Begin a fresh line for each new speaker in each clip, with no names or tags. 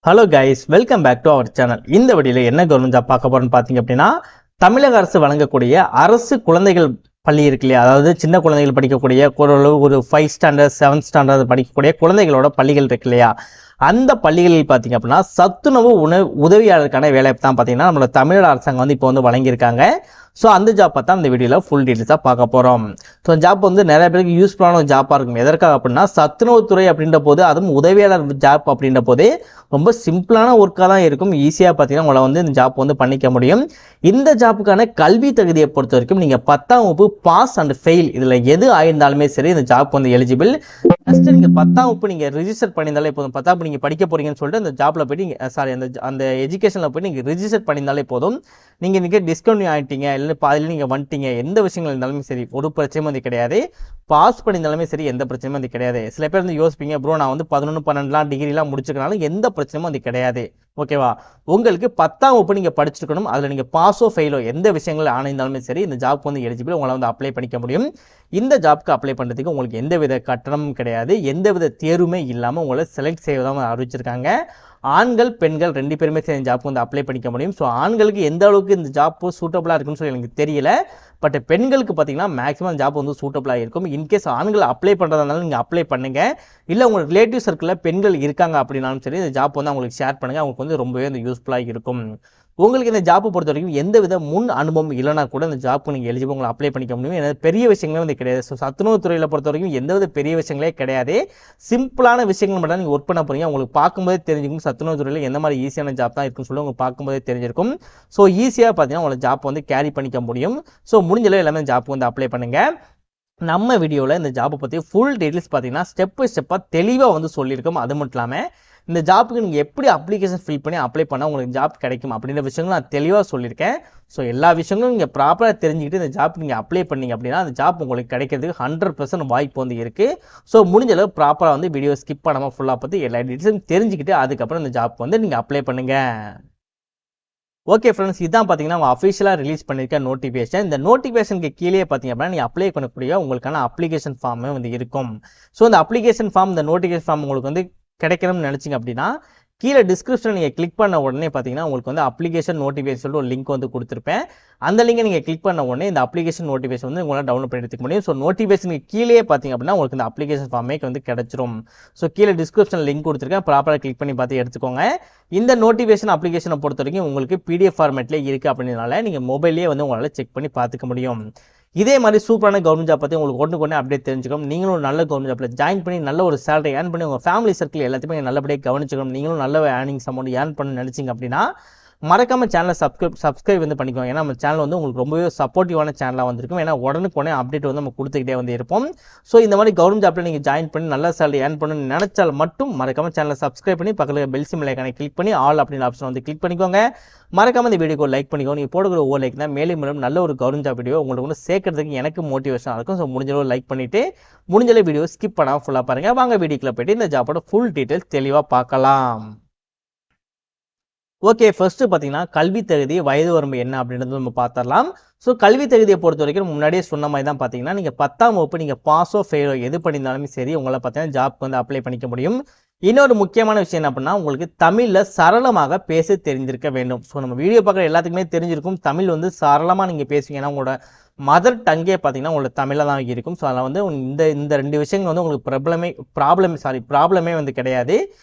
Hello guys, welcome back to our channel. இந்த வீடியோவில் என்ன கவர்மெண்ட் ஜாப் பார்க்க போறோம்னு பார்த்தீங்க அப்படின்னா, தமிழக அரசு வழங்கக்கூடிய அரசு குழந்தைகள் பள்ளி இருக்கு இல்லையா, அதாவது சின்ன குழந்தைகள் படிக்கக்கூடிய ஒரு 5 ஸ்டாண்டர்ட் 7th ஸ்டாண்டர்ட் படிக்கக்கூடிய குழந்தைகளோட பள்ளிகள் இருக்கு இல்லையா, அந்த பள்ளிகளில் பார்த்தீங்க அப்படின்னா சத்துணவு உதவியாளருக்கான வேலை தான் பார்த்தீங்கன்னா நம்மளோட தமிழக அரசாங்கம் வந்து இப்போ வந்து வழங்கியிருக்காங்க. ஸோ அந்த ஜாப்பை தான் இந்த வீடியோவில் ஃபுல் டீட்டெயில்ஸாக பார்க்க போகிறோம். ஸோ ஜாப் வந்து நிறைய பேருக்கு யூஸ்ஃபுல்லான ஒரு ஜாப்பாக இருக்கும். எதற்காக அப்படின்னா சத்துணவுத்துறை அப்படின்ற போது, அதுவும் உதவியாளர் ஜாப் அப்படின்ற போதே ரொம்ப சிம்பிளான ஒர்க்காக தான் இருக்கும். ஈஸியாக பார்த்தீங்கன்னா உங்களை வந்து இந்த ஜாப் வந்து பண்ணிக்க முடியும். இந்த ஜாப்புக்கான கல்வி தகுதியை பொறுத்த வரைக்கும் நீங்கள் 10ஆம் வகுப்பு பாஸ் அண்ட் ஃபெயில் இதில் எது ஆயிருந்தாலுமே சரி இந்த ஜாப் வந்து எலிஜிபிள். ஃபஸ்ட்டு நீங்கள் 10ஆம் வகுப்பு நீங்கள் ரிஜிஸ்டர் பண்ணியிருந்தாலே போதும். 10ஆம் வகுப்பு நீங்கள் படிக்க போகிறீங்கன்னு சொல்லிட்டு அந்த ஜாப்பில் போய்ட்டு அந்த எஜுகேஷனில் போய்ட்டு நீங்கள் ரிஜிஸ்டர் பண்ணியிருந்தாலே போதும். நீங்கள் டிஸ்கவுண்ட் ஆகிட்டீங்க, இல்லை பாதியில் நீங்கள் வந்துட்டீங்க, எந்த விஷயங்கள் இருந்தாலுமே சரி ஒரு பிரச்சனையும் வந்து கிடையாது. பாஸ் பண்ணியிருந்தாலுமே சரி எந்த பிரச்சனையும் வந்து கிடையாது. சில பேர் வந்து யோசிப்பீங்க, ப்ரோ நான் வந்து 11 12 டிகிரிலாம் முடிச்சுக்கனாலும் எந்த பிரச்சனையும் வந்து கிடையாது. ஓகேவா? உங்களுக்கு 10ஆம் வகுப்பு நீங்கள் படிச்சிருக்கணும். அதில் நீங்கள் பாஸோ ஃபெயிலோ எந்த விஷயங்கள் ஆனாலுமே சரி இந்த ஜாப் வந்து எலிஜிபிள். உங்களை வந்து அப்ளை பண்ணிக்க முடியும். இந்த ஜாப்க்கு அப்ளை பண்ணுறதுக்கு உங்களுக்கு எந்தவித கட்டணமும் கிடையாது. எந்தவித தேர்வுமே இல்லாமல் உங்களை செலக்ட் செய்வதாக அறிவிச்சிருக்காங்க. ஆண்கள் பெண்கள் 2 பேருமே சேர்ந்த ஜாப் வந்து அப்ளை பண்ணிக்க முடியும். ஸோ ஆண்களுக்கு எந்த அளவுக்கு இந்த ஜாப் சூட்டபுளாக இருக்குன்னு சொல்லி எனக்கு தெரியல. பட் பெண்களுக்கு பார்த்தீங்கன்னா மேக்ஸிமம் ஜாப் வந்து சூட்டபுளாக இருக்கும். இன்கேஸ் ஆண்கள் அப்ளை பண்ணுறதா இருந்தாலும் நீங்கள் அப்ளை பண்ணுங்கள். இல்லை உங்கள் ரிலேட்டிவ் சர்க்கிளில் பெண்கள் இருக்காங்க அப்படின்னாலும் சரி இந்த ஜாப் வந்து அவங்களுக்கு ஷேர் பண்ணுங்கள். அவங்களுக்கு வந்து ரொம்பவே வந்து யூஸ்ஃபுல்லாக இருக்கும். உங்களுக்கு இந்த ஜாப்பை பொறுத்த வரைக்கும் எந்தவித முன் அனுபவம் இல்லைனா கூட இந்த ஜாப்புக்கு நீங்கள் எலிஜிபிள் உங்களை அப்ளை பண்ணிக்க முடியும். ஏன்னா பெரிய விஷயங்களே வந்து கிடையாது. ஸோ சத்துணவு துறையில் பொறுத்த வரைக்கும் எந்தவித பெரிய விஷயங்களே கிடையாது. சிம்பிளான விஷயங்கள் மட்டும் நீங்கள் ஒர்க் பண்ண போகிறீங்க. உங்களுக்கு பார்க்கும்போதே தெரிஞ்சிருக்கும் சத்துணவு துறையில் எந்த மாதிரி ஈஸியான ஜாப் தான் இருக்குன்னு சொல்லி உங்களுக்கு பார்க்கும்போதே தெரிஞ்சிருக்கும். ஸோ ஈஸியாக பார்த்தீங்கன்னா உங்களை ஜாப் வந்து கேரி பண்ணிக்க முடியும். ஸோ முடிஞ்சளவு எல்லாமே ஜாப் வந்து அப்ளை பண்ணுங்கள். நம்ம வீடியோவில் இந்த ஜாப்பை பற்றி ஃபுல் டீட்டெயில்ஸ் பார்த்தீங்கன்னா ஸ்டெப் பை ஸ்டெப்பாக தெளிவாக வந்து சொல்லியிருக்கோம். அது மட்டும் இல்லாமல் இந்த ஜாப்புக்கு நீங்கள் எப்படி அப்ளிகேஷன் ஃபில் பண்ணி அப்ளை பண்ணால் உங்களுக்கு ஜாப் கிடைக்கும் அப்படின்ற விஷயங்களும் நான் தெளிவாக சொல்லியிருக்கேன். ஸோ எல்லா விஷயங்களும் நீங்கள் ப்ராப்பராக தெரிஞ்சுக்கிட்டு இந்த ஜாப் நீங்கள் அப்ளை பண்ணீங்க அப்படின்னா அந்த ஜாப் உங்களுக்கு கிடைக்கிறதுக்கு 100% வாய்ப்பு வந்து இருக்குது. ஸோ முடிஞ்சளவு ப்ராப்பராக வந்து வீடியோ ஸ்கிப் பண்ணாமல் ஃபுல்லாக பற்றி எல்லா டீட்டெயில்ஸும் தெரிஞ்சுக்கிட்டு அதுக்கப்புறம் இந்த ஜாப் வந்து நீங்கள் அப்ளை பண்ணுங்கள். ஓகே ஃப்ரெண்ட்ஸ், இதான் பார்த்தீங்கன்னா அவங்க அஃபிஷியலாக ரிலீஸ் பண்ணியிருக்க நோட்டிஃபிகேஷன். இந்த நோட்டிஃபிகேஷனுக்கு கீழே பார்த்தீங்க அப்படின்னா நீங்கள் அப்ளை பண்ணக்கூடிய உங்களுக்கான அப்ளிகேஷன் ஃபார்மே வந்து இருக்கும். ஸோ இந்த அப்ளிகேஷன் ஃபார்ம் இந்த நோட்டிஃபிகேஷன் ஃபார்ம் உங்களுக்கு வந்து கிடைக்கணும்னு நினச்சிங்க அப்படின்னா கீழே டிஸ்கிரிப்ஷன் நீங்கள் கிளிக் பண்ண உடனே பார்த்தீங்கன்னா உங்களுக்கு வந்து அப்ளிகேஷன் நோட்டிஃபிகேஷன் சொல்லிட்டு ஒரு லிங்க் வந்து கொடுத்துருப்பேன். அந்த லிங்கை நீங்கள் கிளிக் பண்ண உடனே இந்த அப்ளிகேஷன் நோட்டிஃபிகேஷன் வந்து உங்களால் டவுன்லோட் பண்ணி எடுத்துக்க முடியும். ஸோ நோட்டிஃபிகேஷனுக்கு கீழே பார்த்தீங்க அப்படின்னா உங்களுக்கு இந்த அப்ளிகேஷன் ஃபார்மே வந்து கிடச்சிரும். ஸோ கீழே டிஸ்கிரிப்ஷன் லிங்க் கொடுத்துருக்கேன், ப்ராப்பராக கிளிக் பண்ணி பார்த்து எடுத்துக்கோங்க. இந்த நோட்டிஃபிகேஷன் அப்ளிகேஷனை பொறுத்த வரைக்கும் உங்களுக்கு PDF ஃபார்மேட்லேயே இருக்குது அப்படின்றனால நீங்கள் மொபைல்லேயே வந்து உங்களால் செக் பண்ணி பார்த்துக்க முடியும். இதே மாதிரி சூப்பரான கவர்மெண்ட் ஜாப் பற்றி உங்களுக்கு ஒன்று அப்டேட் தெரிஞ்சுக்கணும். நீங்களும் ஒரு நல்ல கவர்மெண்ட் ஜாப்பில் ஜாயின் பண்ணி நல்ல ஒரு சேலரி ஏர்ன் பண்ணி உங்கள் ஃபேமிலி சர்க்கிள் எல்லாத்தையுமே நல்லபடியாக கவனிச்சுக்கணும். நீங்களும் நல்ல ஏர்னிங்ஸ் அமௌண்ட் ஏர்ன் பண்ண நினச்சிங்க அப்படின்னா மறக்காம சேனலை சப்ஸ்கிரைப் வந்து பண்ணிக்கோங்க. ஏன்னா நம்ம சேனல் வந்து உங்களுக்கு ரொம்பவே சப்போர்ட்டிவான சேனலாக வந்திருக்கும். ஏன்னா உடனே அப்டேட் வந்து நம்ம கொடுத்துக்கிட்டே வந்து இருப்போம். ஸோ இந்த மாதிரி கவர்மெண்ட் ஜாப்பில் நீங்கள் ஜாயின் பண்ணி நல்ல சேலரி ஏர்ன் பண்ணணும்னு நினைச்சால் மட்டும் மறக்காம சேனலை சப்ஸ்கிரைப் பண்ணி பக்கத்தில் பெல் சிம்பிள் ஐகானை கிளிக் பண்ணி ஆல் அப்படின்ற ஆப்ஷன் வந்து கிளிக் பண்ணிக்கோங்க. மறக்காம இந்த வீடியோக்கு லைக் பண்ணிக்கோங்க. நீங்கள் போடுகிற ஓ லைக் தான் மேலும் நல்ல ஒரு கவர்மெண்ட் ஜாப் வீடியோ உங்களுக்கு வந்து சேர்க்கறதுக்கு எனக்கு மோட்டிவேஷனாக இருக்கும். ஸோ முடிஞ்சளவு லைக் பண்ணிவிட்டு முடிஞ்சளவு வீடியோ ஸ்கிப் பண்ணாமல் ஃபுல்லாக பாருங்கள். வாங்க வீடியோக்குள்ள போய்ட்டு இந்த ஜாப்போட ஃபுல் டீட்டெயில்ஸ் தெளிவாக பார்க்கலாம். ஓகே, ஃபர்ஸ்ட் பார்த்தீங்கன்னா கல்வி தகுதி வயது வரம்பு என்ன அப்படின்றது நம்ம பார்த்துடலாம். ஸோ கல்வி தகுதியை பொறுத்த வரைக்கும் முன்னாடியே சொன்ன மாதிரி தான் பார்த்தீங்கன்னா நீங்கள் 10ஆம் வகுப்பு நீங்கள் பாஸோ ஃபெயிலோ எது பண்ணியிருந்தாலுமே சரி உங்களை பார்த்தீங்கன்னா ஜாப் வந்து அப்ளை பண்ணிக்க முடியும். இன்னொரு முக்கியமான விஷயம் என்ன அப்படின்னா உங்களுக்கு தமிழில் சரளமாக பேச தெரிஞ்சிருக்க வேண்டும். ஸோ நம்ம வீடியோ பார்க்குற எல்லாத்துக்குமே தெரிஞ்சிருக்கும் தமிழ் வந்து சரளமாக நீங்கள் பேசுவீங்கன்னா உங்களோட மதர் டங்கே பார்த்தீங்கன்னா உங்களுக்கு தமிழில் தான் இருக்கும். ஸோ அதில் வந்து இந்த 2 விஷயங்கள் வந்து உங்களுக்கு ப்ராப்ளமே வந்து கிடையாது.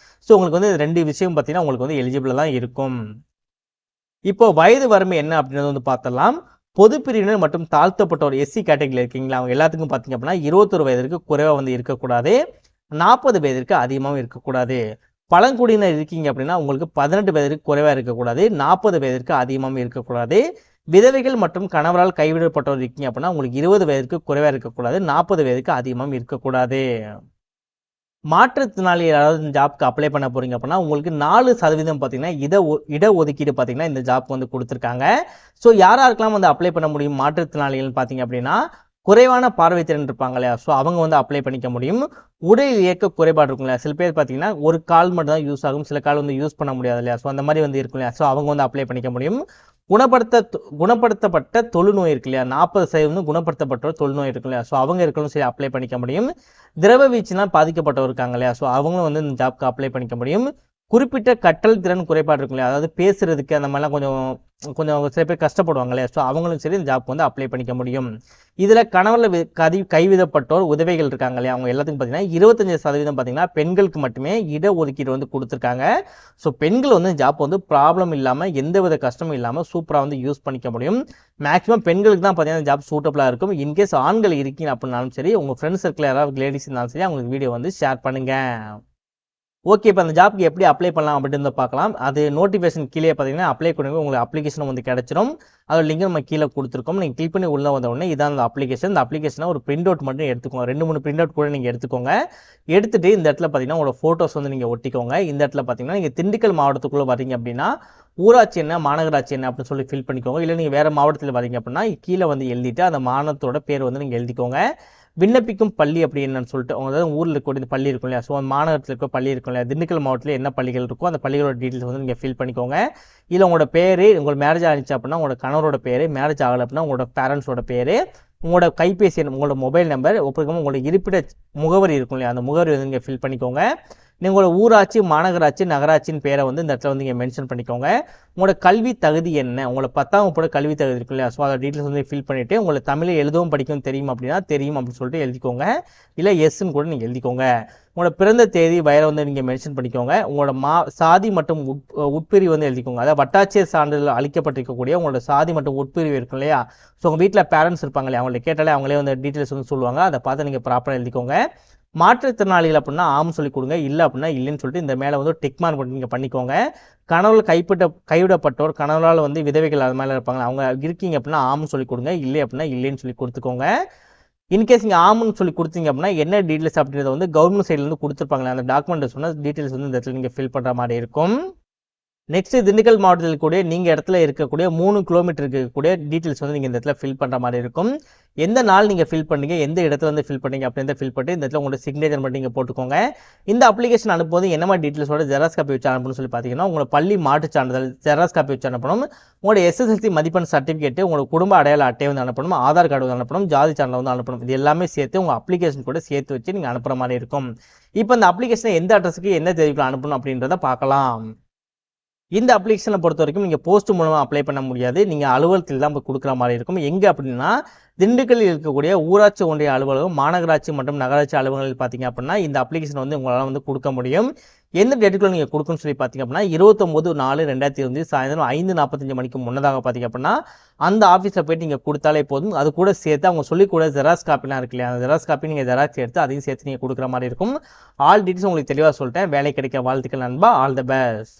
ஸோ உங்களுக்கு வந்து 2 விஷயம் பார்த்தீங்கன்னா உங்களுக்கு வந்து எலிஜிபிளாக தான் இருக்கும். இப்போ வயது வரம்பு என்ன அப்படின்றது வந்து பார்த்தலாம். பொது பிரிவினர் மற்றும் தாழ்த்தப்பட்டோர் SC கேட்டகரியில் இருக்கீங்களா அவங்க எல்லாத்துக்கும் பார்த்தீங்க அப்படின்னா 21 வயதிற்கு குறைவாக வந்து இருக்கக்கூடாது, 40 வயதிற்கு அதிகமாகவும் இருக்கக்கூடாது. பழங்குடியினர் இருக்கீங்க அப்படின்னா உங்களுக்கு 18 வயதிற்கு குறைவாக இருக்கக்கூடாது, 40 வயதிற்கு அதிகமாகவும் இருக்கக்கூடாது. விதவைகள் மற்றும் கணவரால் கைவிடப்பட்டவர் இருக்கீங்க அப்படின்னா உங்களுக்கு 20 வயதிற்கு குறைவாக இருக்கக்கூடாது, 40 வயதுக்கு அதிகமாகவும் இருக்கக்கூடாது. மாற்றுத்திறனாளி யாராவது ஜாப்க்கு அப்ளை பண்ண போறீங்க அப்படின்னா உங்களுக்கு 4% பார்த்தீங்கன்னா இடஒதுக்கீடு பார்த்தீங்கன்னா இந்த ஜாப் வந்து கொடுத்துருக்காங்க. ஸோ யாருக்கெல்லாம் வந்து அப்ளை பண்ண முடியும் மாற்றுத்திறனாளிகள் பார்த்தீங்க அப்படின்னா குறைவான பார்வை திறன் இருப்பாங்க இல்லையா, ஸோ அவங்க வந்து அப்ளை பண்ணிக்க முடியும். உடல் இயக்க குறைபாடு இருக்கும் இல்லையா, சில பேர் பார்த்தீங்கன்னா ஒரு கால் மட்டும் தான் யூஸ் ஆகும், சில கால் வந்து யூஸ் பண்ண முடியாது இல்லையா, ஸோ அந்த மாதிரி வந்து இருக்கும் இல்லையா, ஸோ அவங்க வந்து அப்ளை பண்ணிக்க முடியும். குணப்படுத்தப்பட்ட தொழுநோய் இருக்கு இல்லையா, 40% குணப்படுத்தப்பட்ட தொழுநோய் இருக்கு இல்லையா, ஸோ அவங்க இருக்கணும் சரி அப்ளை பண்ணிக்க முடியும். திரவ வீச்சுனா பாதிக்கப்பட்டவர் இருக்காங்க இல்லையா, ஸோ அவங்களும் வந்து இந்த ஜாப்க்கு அப்ளை பண்ணிக்க முடியும். குறிப்பிட்ட கற்றல் திறன் குறைபாடு இருக்கும் இல்லையா, அதாவது பேசுறதுக்கு அந்த மாதிரிலாம் கொஞ்சம் கொஞ்சம் சில பேர் கஷ்டப்படுவாங்க இல்லையா, ஸோ அவங்களும் சரி இந்த ஜாப் வந்து அப்ளை பண்ணிக்க முடியும். இதில் கணவரில் கைவிடப்பட்டோர் உதவிகள் இருக்காங்க இல்லையா, அவங்க எல்லாத்துக்கும் பார்த்தீங்கன்னா 25% பார்த்தீங்கன்னா பெண்களுக்கு மட்டுமே இடஒதுக்கீடு வந்து கொடுத்துருக்காங்க. ஸோ பெண்கள் வந்து ஜாப் வந்து ப்ராப்ளம் இல்லாமல் எந்தவித கஷ்டமும் இல்லாமல் சூப்பராக வந்து யூஸ் பண்ணிக்க முடியும். மேக்ஸிமம் பெண்களுக்கு தான் பார்த்தீங்கன்னா ஜாப் சூட்டபுளாக இருக்கும். இன்கேஸ் ஆண்கள் இருக்கீங்க அப்படின்னாலும் சரி, உங்கள் ஃப்ரெண்ட்ஸ் சர்க்கிள் யாராவது லேடிஸ் இருந்தாலும் சரி, அவங்களுக்கு வீடியோ வந்து ஷேர் பண்ணுங்கள். ஓகே, இப்போ அந்த ஜாப்க்கு எப்படி அப்ளை பண்ணலாம் அப்படின்னு பார்க்கலாம். அது நோட்டிஃபிகேஷன் கீழே பார்த்தீங்கன்னா அப்ளை பண்ணுங்க, உங்களுக்கு அப்ளிகேஷன் வந்து கிடைச்சிடும். அதோட லிங்க் நம்ம கீழே கொடுத்துருக்கோம். நீங்கள் கிளிக் பண்ணி உள்ள வந்த உடனே இதான் அந்த அப்ளிகேஷன். இந்த அப்ளிகேஷனை ஒரு பிரிண்ட் அவுட் மட்டும் எடுத்துக்கோங்க. 2-3 பிரிண்ட் அவுட் கூட நீங்கள் எடுத்துக்கோங்க. எடுத்துட்டு இந்த இடத்துல பார்த்தீங்கன்னா உங்களோட ஃபோட்டோஸ் வந்து நீங்கள் ஒட்டிக்கோங்க. இந்த இடத்துல பார்த்தீங்கன்னா நீங்கள் திண்டுக்கல் மாவட்டத்துக்குள்ளே வரீங்க அப்படின்னா ஊராட்சி என்ன மாநகராட்சி என்ன அப்படின்னு சொல்லி ஃபில் பண்ணிக்கோங்க. இல்லை நீங்கள் வேறு மாவட்டத்தில் வரீங்க அப்படின்னா கீழே வந்து எழுதிட்டு அந்த மாநிலத்தோட பேர் வந்து நீங்கள் எழுதிக்கோங்க. விண்ணப்பிக்கும் பள்ளி அப்படி என்னன்னு சொல்லிட்டு, அதாவது ஊரில் இருக்கக்கூடிய பள்ளி இருக்கும் இல்லையா, ஸோ மாநகரத்தில் இருக்க பள்ளி இருக்கும் இல்லையா, திண்டுக்கல் மாவட்டத்தில் என்ன பள்ளிகள் இருக்கோ அந்த பள்ளிகளோட டீட்டெயில்ஸ் வந்து நீங்கள் ஃபில் பண்ணிக்கோங்க. இல்லை உங்களோட பேர், உங்களுக்கு மேரேஜ் ஆகிடுச்சு அப்படின்னா உங்களோட கணவரோட பேர், மேரேஜ் ஆகலை அப்படின்னா உங்களோட பேரண்ட்ஸோட பேர், உங்களோட கைபேசி எண், உங்களோட மொபைல் நம்பர், அப்புறம் உங்களோட இருப்பிட முகவரி இருக்கும் இல்லையா, அந்த முகவரி வந்து நீங்கள் ஃபில் பண்ணிக்கோங்க. உங்களோட ஊராட்சி மாநகராட்சி நகராட்சியின் பேரை வந்து இந்த இடத்துல வந்து நீங்கள் மென்ஷன் பண்ணிக்கோங்க. உங்களோட கல்வி தகுதி என்ன, உங்களோட 10ஆம் வகுப்போட கல்வி தகுதி இருக்கு இல்லையா, ஸோ அதை டீட்டெயில்ஸ் வந்து ஃபில் பண்ணிவிட்டு உங்களுக்கு தமிழை எழுதவும் படிக்கவும் தெரியும் அப்படின்னா தெரியும் அப்படின்னு சொல்லிட்டு எழுதிக்கோங்க. இல்லை எஸ்ன்னு கூட நீங்கள் எழுதிக்கோங்க. உங்களோட பிறந்த தேதி வயலை வந்து நீங்கள் மென்ஷன் பண்ணிக்கோங்க. உங்களோட சாதி மற்றும் உட்பிரிவு வந்து எழுதிக்கோங்க. அதாவது வட்டாட்சியர் சான்றிதழ் அளிக்கப்பட்டிருக்கக்கூடிய உங்களோட சாதி மற்றும் உட்பிரிவு இருக்கும் இல்லையா, ஸோ உங்கள் வீட்டில் பேரண்ட்ஸ் இருப்பாங்க இல்லையா, அவங்களை கேட்டாலே அவங்களே வந்து டீட்டெயில்ஸ் வந்து சொல்லுவாங்க. அதை பார்த்து நீங்கள் ப்ராப்பராக எழுதிக்கோங்க. மாற்றுத்திறனாளிகள் அப்படின்னா ஆம் சொல்லி கொடுங்க, இல்லை அப்படின்னா இல்லைன்னு சொல்லிட்டு இந்த மேலே வந்து டிக் மார்க் பண்ணி நீங்கள் பண்ணிக்கோங்க. கணவர்கள் கைவிடப்பட்டோர், கணவரால் வந்து விதவைகள் அது மேலே இருப்பாங்க, அவங்க இருக்கீங்க அப்படின்னா ஆம்னு சொல்லி கொடுங்க, இல்லை அப்படின்னா இல்லைன்னு சொல்லி கொடுத்துக்கோங்க. இன்கேஸ் நீங்கள் ஆம்னு சொல்லி கொடுத்தீங்க அப்படின்னா என்ன டீட்டெயில்ஸ் அப்படின்றத வந்து கவர்மெண்ட் சைட்லேருந்து கொடுத்துருப்பாங்களே, அந்த டாக்குமெண்ட் சொன்ன டீட்டெயில்ஸ் வந்து இந்த இடத்துல நீங்கள் ஃபில் பண்ணுற மாதிரி இருக்கும். நெக்ஸ்ட் திண்டுக்கல் மாவட்டத்தில் கூட நீங்கள் இடத்துல இருக்கக்கூடிய 3 கிலோமீட்டர் இருக்கக்கூடிய டீட்டெயில்ஸ் வந்து நீங்கள் இந்த இடத்துல ஃபில் பண்ணுற மாதிரி இருக்கும். எந்த நாள் நீங்கள் ஃபில் பண்ணீங்க, எந்த இடத்துல வந்து ஃபில் பண்ணீங்க அப்படின்றத ஃபில் பண்ணி இந்த இடத்துல உங்களோட சிக்னேச்சர் மட்டும் நீங்கள் போட்டுக்கோங்க. இந்த அப்ளிகேஷன் அனுப்பும்போது என்ன மாதிரி டீட்டெயில்ஸோட ஜெராக்ஸ் காப்பி வச்சு அனுப்பணும்னு சொல்லி பார்த்தீங்கன்னா உங்களோட பள்ளி மாட்டுச் சான்றிதழ் ஜெராக்ஸ் காப்பி வச்சு அனுப்பணும். உங்களோட எஸ்எஸ்எல்சி மதிப்பெண் சர்டிஃபிகேட், உங்களோட குடும்ப அடையாள அட்டை வந்து அனுப்பணும், ஆதார் கார்டு வந்து அனுப்பணும், ஜாதி சான்றிதழ் வந்து அனுப்பணும். இது எல்லாமே சேர்த்து உங்கள் அப்ளிகேஷன் கூட சேர்த்து வச்சு நீங்கள் அனுப்புகிற மாதிரி இருக்கும். இப்போ இந்த அப்ளிகேஷனை எந்த அட்ரஸுக்கு என்ன தேதிக்குள்ள அனுப்பணும் அப்படின்றத பார்க்கலாம். இந்த அப்ளிகேஷனை பொறுத்த வரைக்கும் நீங்கள் போஸ்ட் மூலமாக அப்ளை பண்ண முடியாது, நீங்கள் அலுவலகத்தில் தான் போய் கொடுக்குற மாதிரி இருக்கும். எங்கே அப்படின்னா திண்டுக்கல்லில் இருக்கக்கூடிய ஊராட்சி ஒன்றிய அலுவலகம், மாநகராட்சி மற்றும் நகராட்சி அலுவலகங்கள் பார்த்தீங்க அப்படின்னா இந்த அப்ளிகேஷன் வந்து உங்களால் வந்து கொடுக்க முடியும். எந்த டேட்டுக்குள்ள நீங்கள் கொடுக்கணும்னு சொல்லி பார்த்தீங்க அப்படின்னா 29/4/2020 சாயந்தரம் 5:45 மணிக்கு முன்னதாக பார்த்தீங்க அப்படின்னா அந்த ஆஃபீஸில் போய்ட்டு நீங்கள் கொடுத்தாலே போதும். அது கூட சேர்த்து அவங்க சொல்லிக்கூட ஜெராக்ஸ் காப்பிலாம் இருக்கு இல்லையா, அந்த ஜெராக்ஸ் காப்பி நீங்கள் ஜெராக்ஸ் எடுத்து அதையும் சேர்த்து நீங்கள் கொடுக்குற மாதிரி இருக்கும். ஆல் டீட்டெயில்ஸ் உங்களுக்கு தெளிவாக சொல்லிட்டேன். வேலை கிடைக்க வாழ்த்துக்கள் நண்பா. All the best.